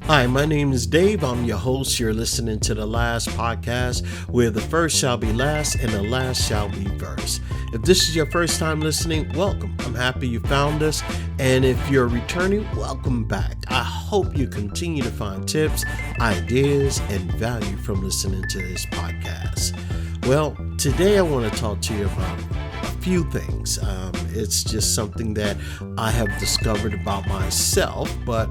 Hi, my name is Dave. I'm your host. You're listening to The Last Podcast, where the first shall be last and the last shall be first. If this is your first time listening, welcome. I'm happy you found us. And if you're returning, welcome back. I hope you continue to find tips, ideas, and value from listening to this podcast. Well, today I want to talk to you about a few things. It's just something that I have discovered about myself, but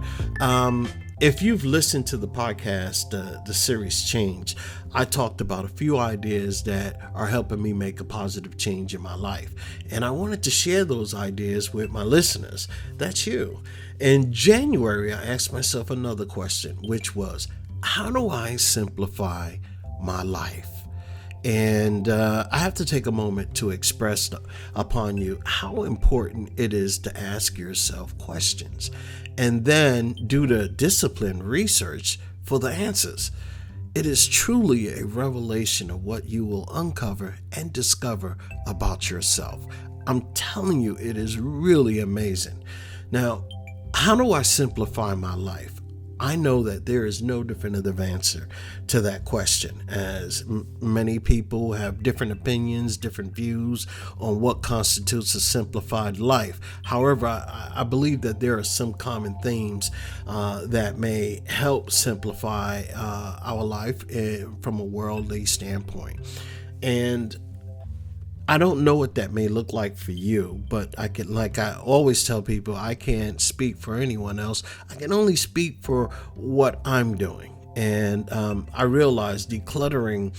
if you've listened to the podcast, the series Change, I talked about a few ideas that are helping me make a positive change in my life. And I wanted to share those ideas with my listeners. That's you. In January, I asked myself another question, which was, how do I simplify my life? And I have to take a moment to express upon you how important it is to ask yourself questions and then do the disciplined research for the answers. It is truly a revelation of what you will uncover and discover about yourself. I'm telling you, it is really amazing. Now, how do I simplify my life? I know that there is no definitive answer to that question, as many people have different opinions, different views on what constitutes a simplified life. However, I believe that there are some common themes that may help simplify our life from a worldly standpoint. And I don't know what that may look like for you, but I can, like I always tell people, I can't speak for anyone else. I can only speak for what I'm doing. And I realize decluttering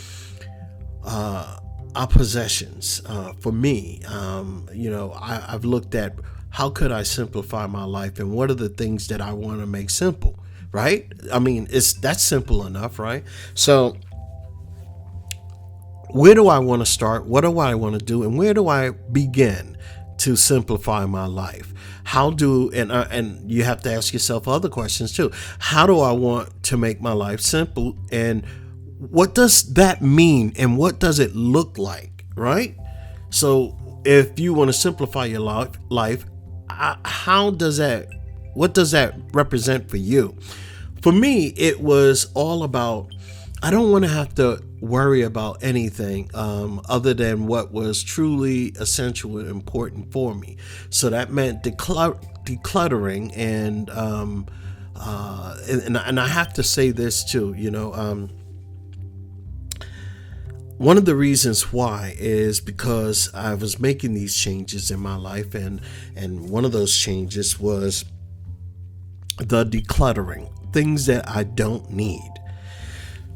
our possessions for me, I've looked at how could I simplify my life and what are the things that I want to make simple, right? I mean, that's simple enough, right? So where do I want to start? What do I want to do? And where do I begin to simplify my life? And you have to ask yourself other questions too. How do I want to make my life simple? And what does that mean? And what does it look like? Right? So if you want to simplify your life, what does that represent for you? For me, it was all about, I don't want to have to worry about anything other than what was truly essential and important for me. So that meant decluttering, and I have to say this too. One of the reasons why is because I was making these changes in my life, and one of those changes was the decluttering, things that I don't need.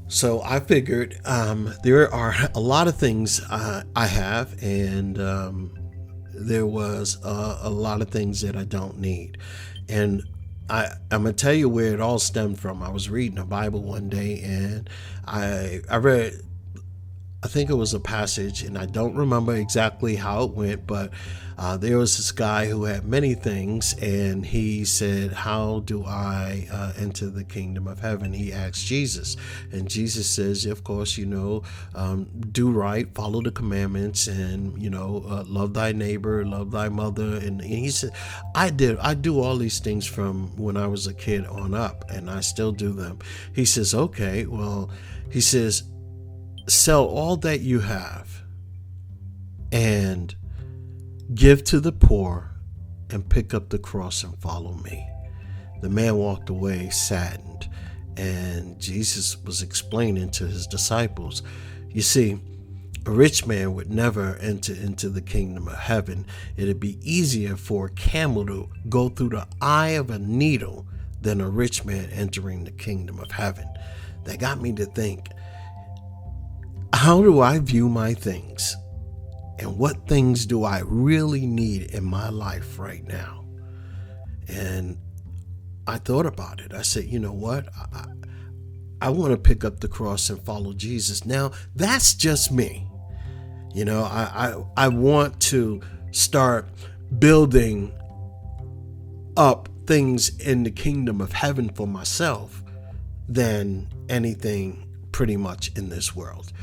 So I figured there are a lot of things I have, and there was a lot of things that I don't need. And I'm going to tell you where it all stemmed from. I was reading the Bible one day, and I read, I think it was a passage, and I don't remember exactly how it went, but there was this guy who had many things, and he said, how do I enter the kingdom of heaven? He asked Jesus, and Jesus says, of course, do right, follow the commandments, and, love thy neighbor, love thy mother. And he said, I do all these things from when I was a kid on up, and I still do them. He says, okay, well, he says, sell all that you have and give to the poor and pick up the cross and follow me. The man walked away saddened, and Jesus was explaining to his disciples, you see, a rich man would never enter into the kingdom of heaven. It'd be easier for a camel to go through the eye of a needle than a rich man entering the kingdom of heaven. That got me to think, how do I view my things? And what things do I really need in my life right now? And I thought about it. I said, you know what? I want to pick up the cross and follow Jesus. Now, that's just me. I want to start building up things in the kingdom of heaven for myself than anything pretty much in this world.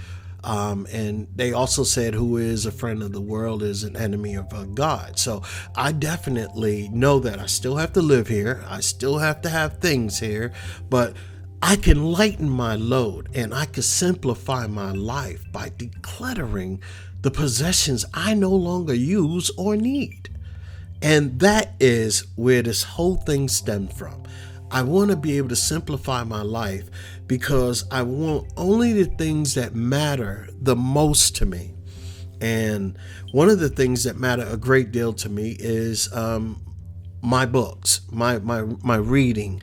And they also said, who is a friend of the world is an enemy of God. So I definitely know that I still have to live here. I still have to have things here, but I can lighten my load and I can simplify my life by decluttering the possessions I no longer use or need. And that is where this whole thing stemmed from. I want to be able to simplify my life because I want only the things that matter the most to me. And one of the things that matter a great deal to me is my books, my reading.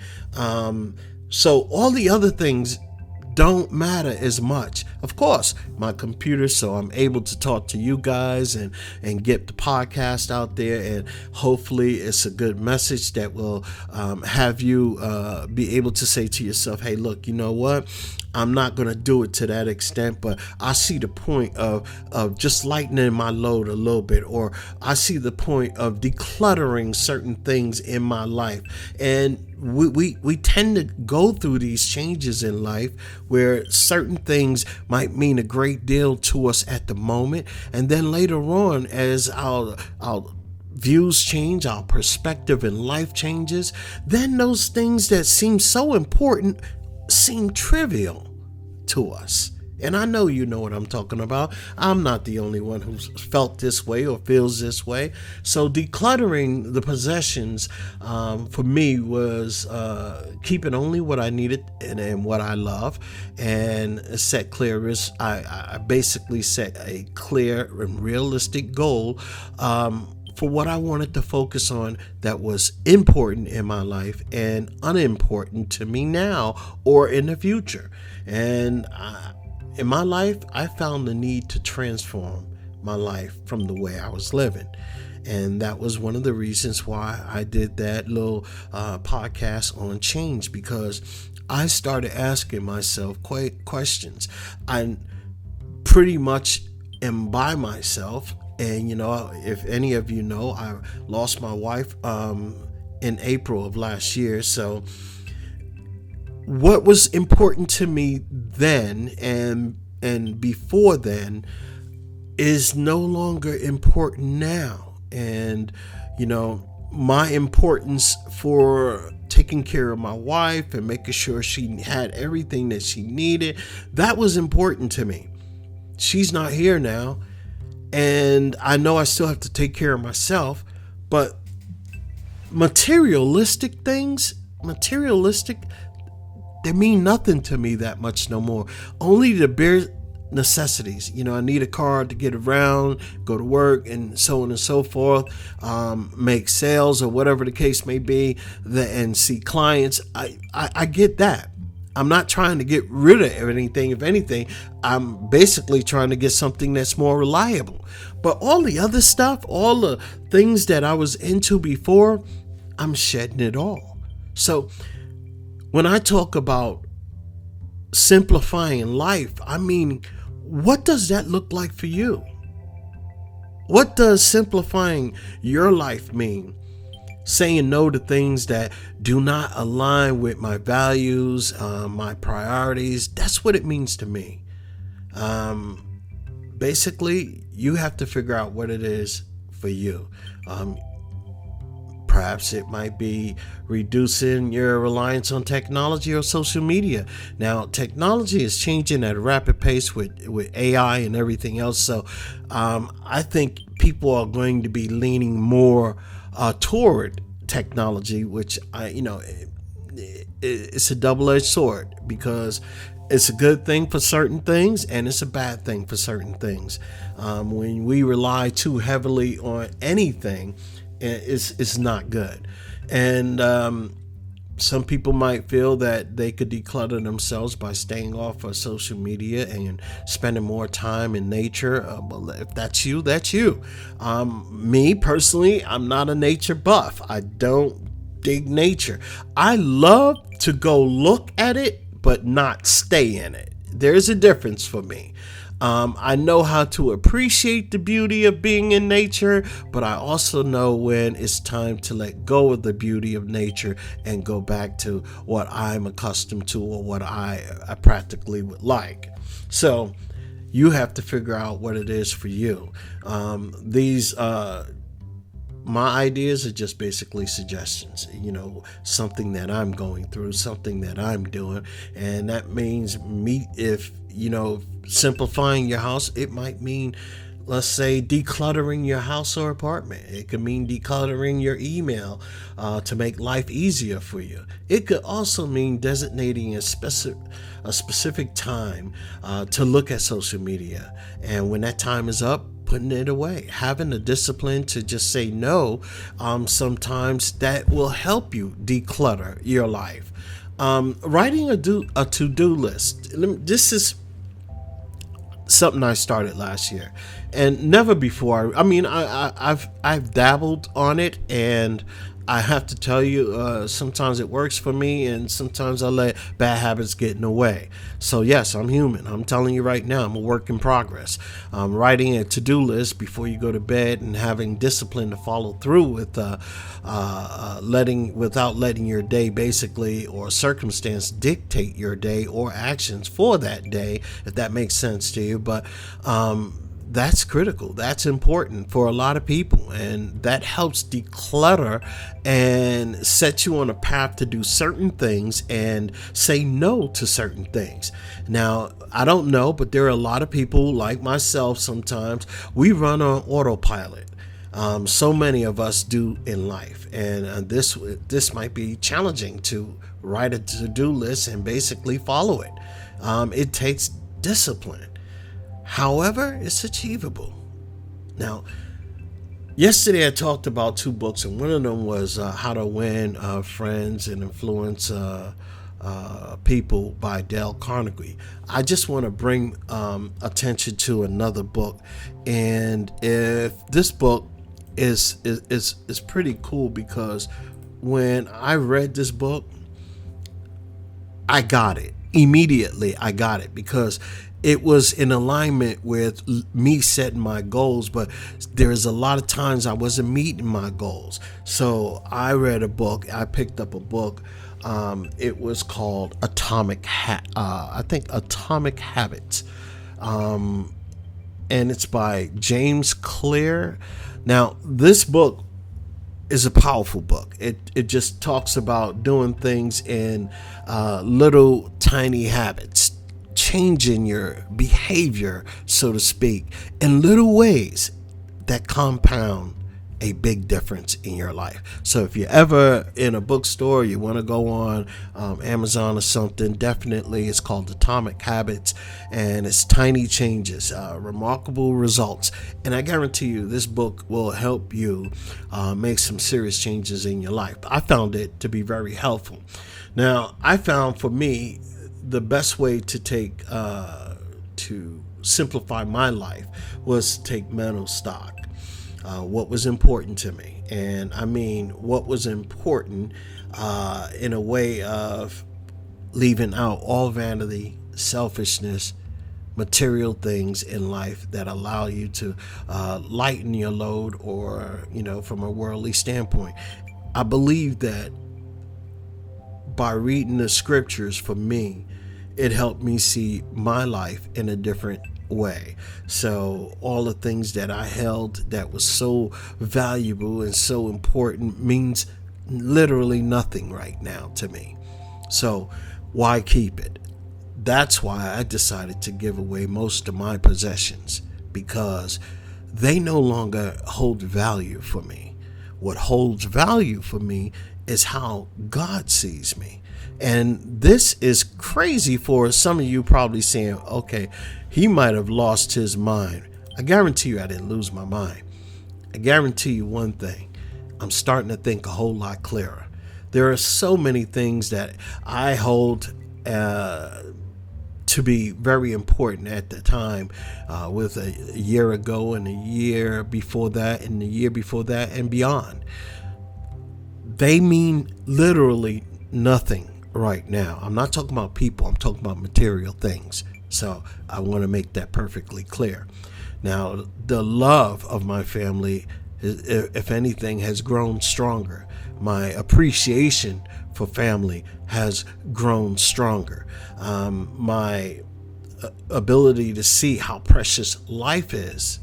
So all the other things don't matter as much. Of course, my computer, so I'm able to talk to you guys and get the podcast out there, and hopefully it's a good message that will have you be able to say to yourself, hey, look, you know what? I'm not going to do it to that extent, but I see the point of just lightening my load a little bit, or I see the point of decluttering certain things in my life. And we tend to go through these changes in life where certain things might mean a great deal to us at the moment, and then later on, as our views change, our perspective in life changes, then those things that seem so important seem trivial to us. And I know you know what I'm talking about. I'm not the only one who's felt this way or feels this way. So decluttering the possessions for me was keeping only what I needed and what I love, and set clear. I basically set a clear and realistic goal for what I wanted to focus on that was important in my life and unimportant to me now or in the future. And in my life, I found the need to transform my life from the way I was living. And that was one of the reasons why I did that little podcast on change, because I started asking myself questions. I pretty much am by myself. And, if any of you know, I lost my wife in April of last year. So what was important to me then and before then is no longer important now. And, my importance for taking care of my wife and making sure she had everything that she needed, that was important to me. She's not here now. And I know I still have to take care of myself, but materialistic things, they mean nothing to me that much no more. Only the bare necessities. I need a car to get around, go to work, and so on and so forth, make sales or whatever the case may be, and see clients. I get that. I'm not trying to get rid of anything. If anything, I'm basically trying to get something that's more reliable. But all the other stuff, all the things that I was into before, I'm shedding it all. So when I talk about simplifying life, I mean, what does that look like for you? What does simplifying your life mean? Saying no to things that do not align with my values, my priorities. That's what it means to me. Basically, you have to figure out what it is for you. Perhaps it might be reducing your reliance on technology or social media. Now, technology is changing at a rapid pace with AI and everything else. So I think people are going to be leaning more toward technology, which it's a double-edged sword, because it's a good thing for certain things and it's a bad thing for certain things. When we rely too heavily on anything, it's not good. And some people might feel that they could declutter themselves by staying off of social media and spending more time in nature. Well, if that's you, that's you. Me personally, I'm not a nature buff. I don't dig nature. I love to go look at it, but not stay in it. There's a difference for me. I know how to appreciate the beauty of being in nature, but I also know when it's time to let go of the beauty of nature and go back to what I'm accustomed to or what I practically would like. So You have to figure out what it is for you. These my ideas are just basically suggestions, something that I'm going through, something that I'm doing. And that means me, if, simplifying your house, it might mean, let's say, decluttering your house or apartment. It could mean decluttering your email to make life easier for you. It could also mean designating a specific time to look at social media. And when that time is up, putting it away, having the discipline to just say no. Sometimes that will help you declutter your life. Writing a to-do list. This is something I started last year, and never before. I mean, I've dabbled on it, and I have to tell you, sometimes it works for me, and sometimes I let bad habits get in the way. So yes, I'm human. I'm telling you right now, I'm a work in progress. Writing a to-do list before you go to bed and having discipline to follow through with without letting your day basically or circumstance dictate your day or actions for that day, if that makes sense to you. But that's critical. That's important for a lot of people, and that helps declutter and set you on a path to do certain things and say no to certain things. Now, I don't know, but there are a lot of people like myself. Sometimes we run on autopilot. So many of us do in life, and this might be challenging to write a to-do list and basically follow it. It takes discipline. However, it's achievable. Now, yesterday I talked about 2 books, and one of them was How to Win Friends and Influence People by Dale Carnegie. I just want to bring attention to another book, and if this book is pretty cool, because when I read this book, I got it immediately. I got it because it was in alignment with me setting my goals, but there's a lot of times I wasn't meeting my goals. So I read a book. I picked up a book. It was called Atomic Habits. And it's by James Clear. Now, this book is a powerful book. It just talks about doing things in little tiny habits, changing your behavior, so to speak, in little ways that compound a big difference in your life. So if you're ever in a bookstore, you want to go on Amazon or something, definitely, it's called Atomic Habits, and it's tiny changes, remarkable results. And I guarantee you this book will help you make some serious changes in your life. I found it to be very helpful. Now, I found for me, the best way to to simplify my life was to take mental stock. What was important to me, and I mean what was important in a way of leaving out all vanity, selfishness, material things in life that allow you to lighten your load, or from a worldly standpoint. I believe that by reading the scriptures, for me, it helped me see my life in a different way. So all the things that I held that was so valuable and so important means literally nothing right now to me. So why keep it? That's why I decided to give away most of my possessions, because they no longer hold value for me. What holds value for me is how God sees me. And this is crazy for some of you probably saying, okay, he might have lost his mind. I guarantee you I didn't lose my mind. I guarantee you one thing, I'm starting to think a whole lot clearer. There are so many things that I hold to be very important at the time, with a year ago and a year before that and the year before that and beyond. They mean literally nothing right now. I'm not talking about people. I'm talking about material things. So I want to make that perfectly clear. Now, the love of my family, if anything, has grown stronger. My appreciation for family has grown stronger. My ability to see how precious life is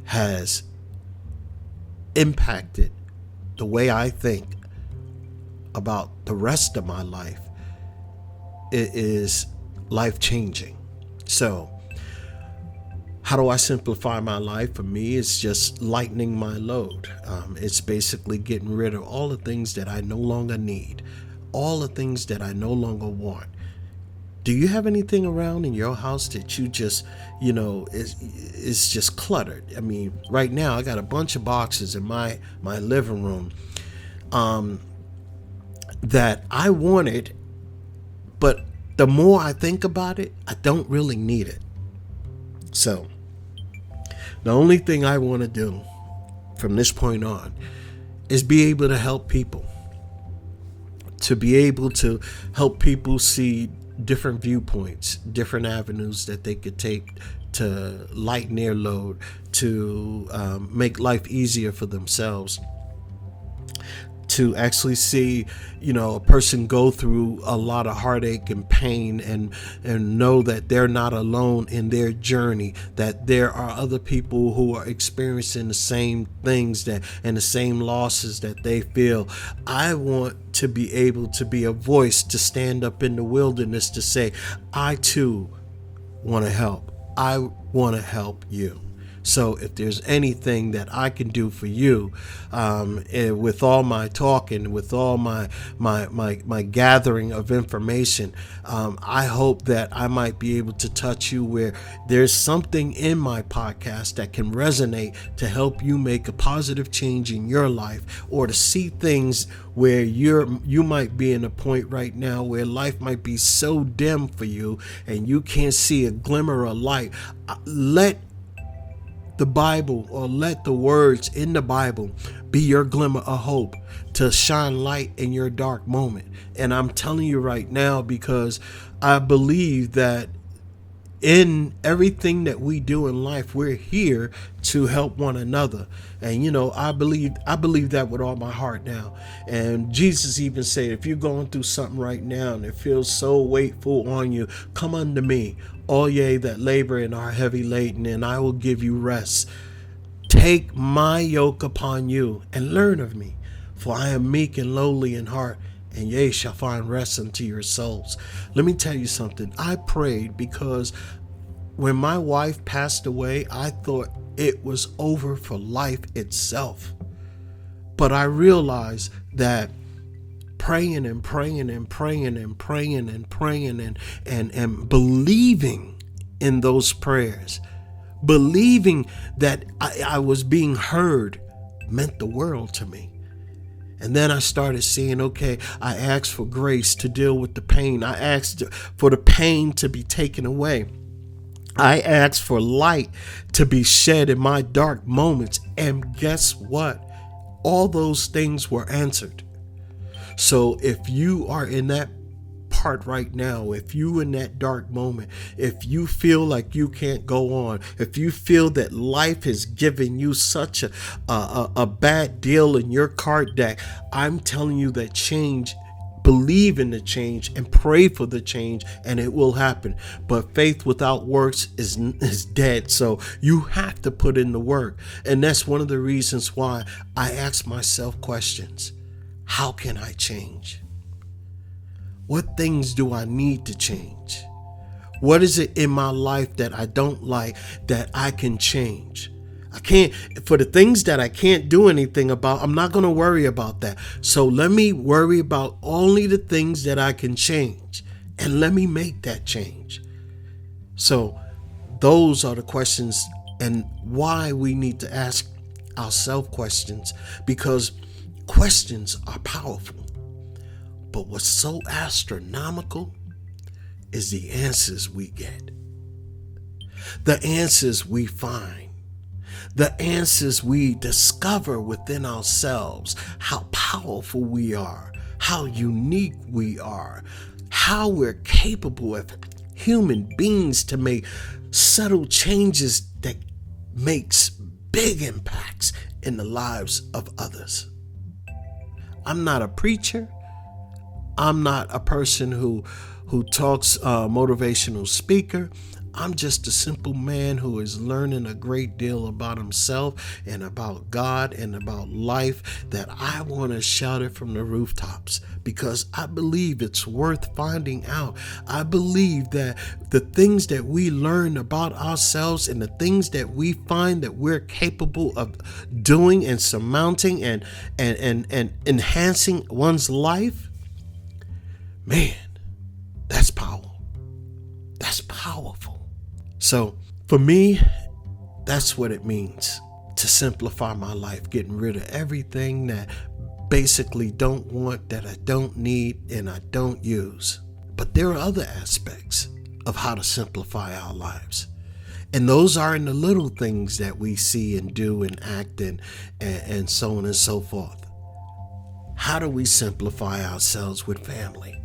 has impacted the way I think about the rest of my life. It is life changing. So, how do I simplify my life? For me, it's just lightening my load. It's basically getting rid of all the things that I no longer need, all the things that I no longer want. Do you have anything around in your house that you just, is just cluttered? I mean, right now I got a bunch of boxes in my living room that I wanted, but the more I think about it, I don't really need it. So, the only thing I want to do from this point on is be able to help people, to be able to help people see different viewpoints, different avenues that they could take to lighten their load, to make life easier for themselves, to actually see, a person go through a lot of heartache and pain and know that they're not alone in their journey, that there are other people who are experiencing the same things and the same losses that they feel. I want to be able to be a voice to stand up in the wilderness to say, I too want to help. I want to help you. So if there's anything that I can do for you, with all my talking, with all my gathering of information, I hope that I might be able to touch you where there's something in my podcast that can resonate to help you make a positive change in your life, or to see things where you might be in a point right now where life might be so dim for you and you can't see a glimmer of light. Let the Bible, or let the words in the Bible be your glimmer of hope to shine light in your dark moment. And I'm telling you right now, because I believe that in everything that we do in life, we're here to help one another. And I believe that with all my heart now. And Jesus even said, if you're going through something right now and it feels so weightful on you, come unto me, all ye that labor and are heavy laden, and I will give you rest. Take my yoke upon you and learn of me, for I am meek and lowly in heart, and ye shall find rest unto your souls. Let me tell you something. I prayed because when my wife passed away, I thought it was over for life itself. But I realized that praying and praying and praying and praying and praying and believing in those prayers, believing that I was being heard, meant the world to me. And then I started seeing, okay, I asked for grace to deal with the pain. I asked for the pain to be taken away. I asked for light to be shed in my dark moments. And guess what? All those things were answered. So if you are in that part right now, if you in that dark moment, if you feel like you can't go on, if you feel that life has given you such a bad deal in your card deck, I'm telling you that change, believe in the change and pray for the change, and it will happen. But faith without works is dead. So you have to put in the work. And that's one of the reasons why I ask myself questions. How can I change? What things do I need to change? What is it in my life that I don't like that I can change? I can't, for the things that I can't do anything about, I'm not going to worry about that. So let me worry about only the things that I can change, and let me make that change. So those are the questions, and why we need to ask ourselves questions, because questions are powerful. But what's so astronomical is the answers we get, the answers we find, the answers we discover within ourselves, how powerful we are, how unique we are, how we're capable of human beings to make subtle changes that makes big impacts in the lives of others. I'm not a preacher. I'm not a person who talks motivational speaker. I'm just a simple man who is learning a great deal about himself and about God and about life, that I want to shout it from the rooftops because I believe it's worth finding out. I believe that the things that we learn about ourselves and the things that we find that we're capable of doing and surmounting and enhancing one's life, man, that's powerful. That's powerful. So for me, that's what it means to simplify my life, getting rid of everything that basically don't want, that I don't need, and I don't use. But there are other aspects of how to simplify our lives. And those are in the little things that we see and do and act and so on and so forth. How do we simplify ourselves with family?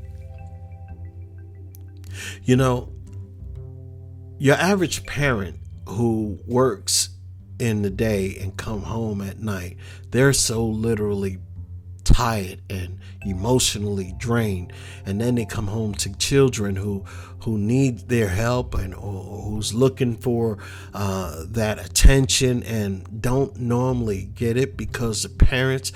You know, your average parent who works in the day and come home at night, they're so literally tired and emotionally drained, and then they come home to children who need their help and or who's looking for that attention and don't normally get it because the parents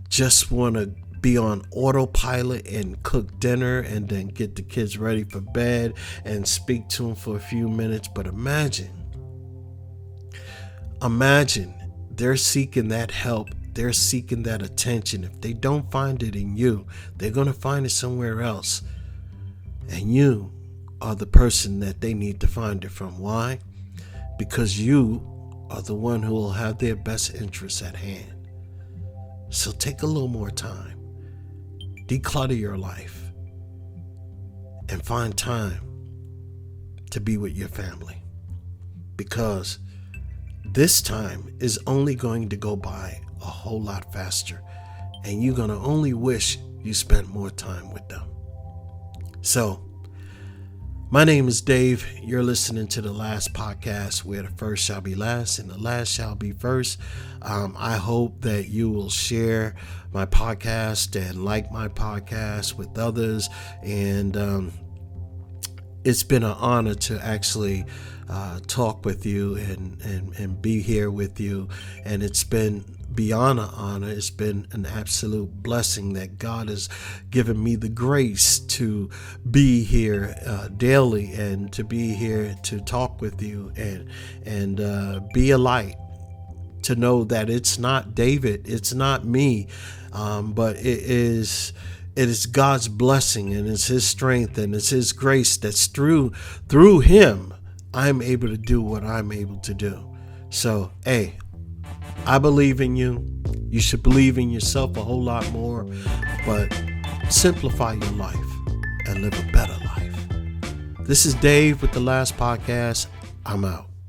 just want to be on autopilot and cook dinner and then get the kids ready for bed and speak to them for a few minutes. But imagine they're seeking that help. They're seeking that attention. If they don't find it in you, they're going to find it somewhere else. And you are the person that they need to find it from. Why? Because you are the one who will have their best interests at hand. So take a little more time. Declutter your life and find time to be with your family, because this time is only going to go by a whole lot faster, and you're going to only wish you spent more time with them. So, my name is Dave. You're listening to The Last Podcast, where the first shall be last and the last shall be first. I hope that you will share my podcast and like my podcast with others. And it's been an honor to actually talk with you and be here with you. And it's been beyond an honor. It's been an absolute blessing that God has given me the grace to be here daily and to be here to talk with you and be a light, to know that it's not David, it's not me, but it is God's blessing, and it's His strength and it's His grace that's through Him I'm able to do what I'm able to do. So, hey, I believe in you. You should believe in yourself a whole lot more, but simplify your life and live a better life. This is Dave with The Last Podcast. I'm out.